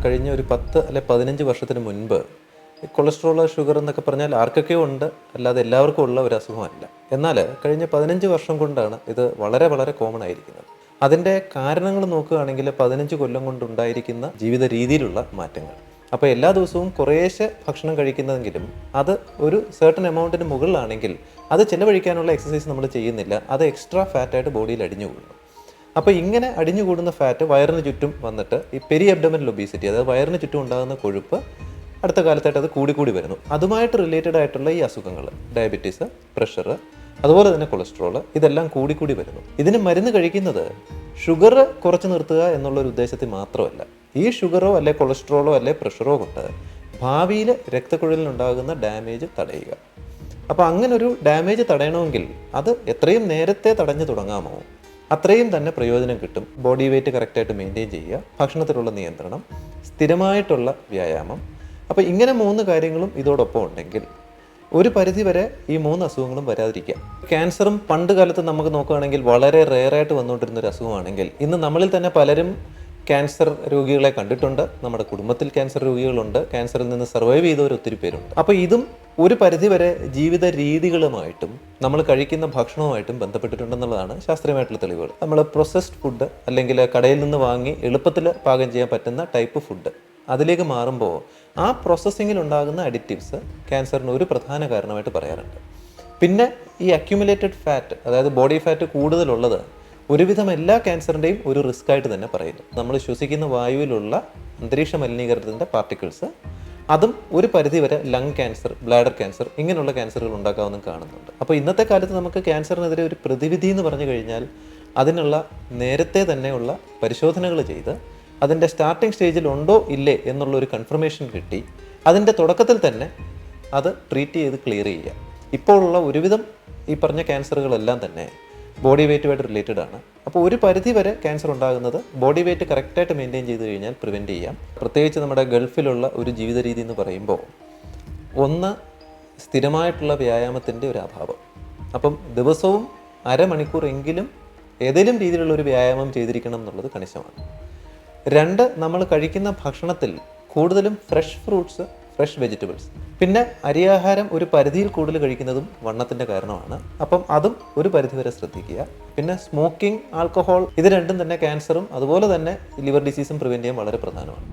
കഴിഞ്ഞ ഒരു 10 അല്ലെ 15 വർഷത്തിന് മുൻപ് കൊളസ്ട്രോൾ, ഷുഗർ എന്നൊക്കെ പറഞ്ഞാൽ ആർക്കൊക്കെയോ ഉണ്ട്, അല്ലാതെ എല്ലാവർക്കും ഉള്ള ഒരു അസുഖമല്ല. എന്നാൽ കഴിഞ്ഞ 15 വർഷം കൊണ്ടാണ് ഇത് വളരെ വളരെ കോമൺ ആയിരിക്കുന്നത്. അതിൻ്റെ കാരണങ്ങൾ നോക്കുകയാണെങ്കിൽ 15 കൊല്ലം കൊണ്ടുണ്ടായിരിക്കുന്ന ജീവിത രീതിയിലുള്ള മാറ്റങ്ങൾ. അപ്പോൾ എല്ലാ ദിവസവും കുറേശ്ശെ ഭക്ഷണം കഴിക്കുന്നതെങ്കിലും അത് ഒരു സർട്ടൻ എമൗണ്ടിന് മുകളിലാണെങ്കിൽ അത് ചിലവഴിക്കാനുള്ള എക്സസൈസ് നമ്മൾ ചെയ്യുന്നില്ല, അത് എക്സ്ട്രാ ഫാറ്റായിട്ട് ബോഡിയിൽ അടിഞ്ഞുകൂടുന്നു. അപ്പോൾ ഇങ്ങനെ അടിഞ്ഞുകൂടുന്ന ഫാറ്റ് വയറിന് ചുറ്റും വന്നിട്ട് ഈ പെരി അബ്ഡോമിനൽ ഒബീസിറ്റി, അതായത് വയറിന് ചുറ്റും ഉണ്ടാകുന്ന കൊഴുപ്പ് അടുത്ത കാലത്തായിട്ട് അത് കൂടി വരുന്നു. അതുമായിട്ട് റിലേറ്റഡ് ആയിട്ടുള്ള ഈ അസുഖങ്ങൾ, ഡയബറ്റീസ്, പ്രഷർ, അതുപോലെ തന്നെ കൊളസ്ട്രോൾ, ഇതെല്ലാം കൂടി വരുന്നു. ഇതിന് മരുന്ന് കഴിക്കുന്നത് ഷുഗർ കുറച്ച് നിർത്തുക എന്നുള്ളൊരു ഉദ്ദേശത്തിൽ മാത്രമല്ല. ഈ ഷുഗറോ അല്ലെ കൊളസ്ട്രോളോ അല്ലെ പ്രഷറോ കൊണ്ട് ഭാവിയിൽ രക്തക്കുഴലിനുണ്ടാകുന്ന ഡാമേജ് തടയുക. അപ്പോൾ അങ്ങനൊരു ഡാമേജ് തടയണമെങ്കിൽ അത് എത്രയും നേരത്തെ തടഞ്ഞു തുടങ്ങാമോ അത്രയും തന്നെ പ്രയോജനം കിട്ടും. ബോഡി വെയ്റ്റ് കറക്റ്റായിട്ട് മെയിൻറ്റെയിൻ ചെയ്യുക, ഭക്ഷണത്തിലുള്ള നിയന്ത്രണം, സ്ഥിരമായിട്ടുള്ള വ്യായാമം. അപ്പോൾ ഇങ്ങനെ 3 കാര്യങ്ങളും ഇതോടൊപ്പം ഉണ്ടെങ്കിൽ ഒരു പരിധിവരെ ഈ 3 അസുഖങ്ങളും വരാതിരിക്കാം. ക്യാൻസറും പണ്ട് കാലത്ത് നമുക്ക് നോക്കുകയാണെങ്കിൽ വളരെ റെയറായിട്ട് വന്നുകൊണ്ടിരുന്നൊരു അസുഖമാണെങ്കിൽ ഇന്ന് നമ്മളിൽ തന്നെ പലരും ക്യാൻസർ രോഗികളെ കണ്ടിട്ടുണ്ട്. നമ്മുടെ കുടുംബത്തിൽ ക്യാൻസർ രോഗികളുണ്ട്, ക്യാൻസറിൽ നിന്ന് സർവൈവ് ചെയ്തവർ ഒത്തിരി പേരുണ്ട്. അപ്പോൾ ഇതും ഒരു പരിധിവരെ ജീവിത രീതികളുമായിട്ടും നമ്മൾ കഴിക്കുന്ന ഭക്ഷണവുമായിട്ടും ബന്ധപ്പെട്ടിട്ടുണ്ടെന്നുള്ളതാണ് ശാസ്ത്രീയമായിട്ടുള്ള തെളിവുകൾ. നമ്മൾ പ്രോസസ്ഡ് ഫുഡ് അല്ലെങ്കിൽ കടയിൽ നിന്ന് വാങ്ങി എളുപ്പത്തിൽ പാകം ചെയ്യാൻ പറ്റുന്ന ടൈപ്പ് ഫുഡ് അതിലേക്ക് മാറുമ്പോൾ ആ പ്രോസസ്സിങ്ങിൽ ഉണ്ടാകുന്ന അഡിക്റ്റീവ്സ് ക്യാൻസറിന് ഒരു പ്രധാന കാരണമായിട്ട് പറയാറുണ്ട്. പിന്നെ ഈ അക്യുമുലേറ്റഡ് ഫാറ്റ്, അതായത് ബോഡി ഫാറ്റ് കൂടുതലുള്ളത് ഒരുവിധം എല്ലാ ക്യാൻസറിൻ്റെയും ഒരു റിസ്ക് ആയിട്ട് തന്നെ പറയുന്നു. നമ്മൾ ശ്വസിക്കുന്ന വായുവിലുള്ള അന്തരീക്ഷ മലിനീകരണത്തിൻ്റെ പാർട്ടിക്കിൾസ്, അതും ഒരു പരിധിവരെ ലങ് ക്യാൻസർ, ബ്ലാഡർ ക്യാൻസർ, ഇങ്ങനെയുള്ള ക്യാൻസറുകൾ ഉണ്ടാക്കാമെന്നും കാണുന്നുണ്ട്. അപ്പോൾ ഇന്നത്തെ കാലത്ത് നമുക്ക് ക്യാൻസറിനെതിരെ ഒരു പ്രതിവിധി എന്ന് പറഞ്ഞു കഴിഞ്ഞാൽ അതിനുള്ള നേരത്തെ തന്നെയുള്ള പരിശോധനകൾ ചെയ്ത് അതിൻ്റെ സ്റ്റാർട്ടിംഗ് സ്റ്റേജിൽ ഉണ്ടോ ഇല്ലേ എന്നുള്ളൊരു കൺഫർമേഷൻ കിട്ടി അതിൻ്റെ തുടക്കത്തിൽ തന്നെ അത് ട്രീറ്റ് ചെയ്ത് ക്ലിയർ ചെയ്യുക. ഇപ്പോഴുള്ള ഒരുവിധം ഈ പറഞ്ഞ ക്യാൻസറുകളെല്ലാം തന്നെ ബോഡി വെയ്റ്റുമായിട്ട് റിലേറ്റഡ് ആണ്. അപ്പോൾ ഒരു പരിധി വരെ ക്യാൻസർ ഉണ്ടാകുന്നത് ബോഡി വെയ്റ്റ് കറക്റ്റായിട്ട് മെയിൻറ്റെയിൻ ചെയ്ത് കഴിഞ്ഞാൽ പ്രിവെൻറ്റ് ചെയ്യാം. പ്രത്യേകിച്ച് നമ്മുടെ ഗൾഫിലുള്ള ഒരു ജീവിത രീതി എന്ന് പറയുമ്പോൾ ഒന്ന് സ്ഥിരമായിട്ടുള്ള വ്യായാമത്തിൻ്റെ ഒരു അഭാവം. അപ്പം ദിവസവും അരമണിക്കൂർ എങ്കിലും ഏതെങ്കിലും രീതിയിലുള്ള ഒരു വ്യായാമം ചെയ്തിരിക്കണം എന്നുള്ളത് കണിശമാണ്. 2, നമ്മൾ കഴിക്കുന്ന ഭക്ഷണത്തിൽ കൂടുതലും ഫ്രഷ് ഫ്രൂട്ട്സ്, ഫ്രഷ് വെജിറ്റബിൾസ്. പിന്നെ അരിയാഹാരം ഒരു പരിധിയിൽ കൂടുതൽ കഴിക്കുന്നതും വണ്ണത്തിൻ്റെ കാരണമാണ്. അപ്പം അതും ഒരു പരിധിവരെ ശ്രദ്ധിക്കുക. പിന്നെ സ്മോക്കിംഗ്, ആൽക്കഹോൾ, ഇത് രണ്ടും തന്നെ ക്യാൻസറും അതുപോലെ തന്നെ ലിവർ ഡിസീസും പ്രിവെൻറ്റ് ചെയ്യാൻ വളരെ പ്രധാനമാണ്.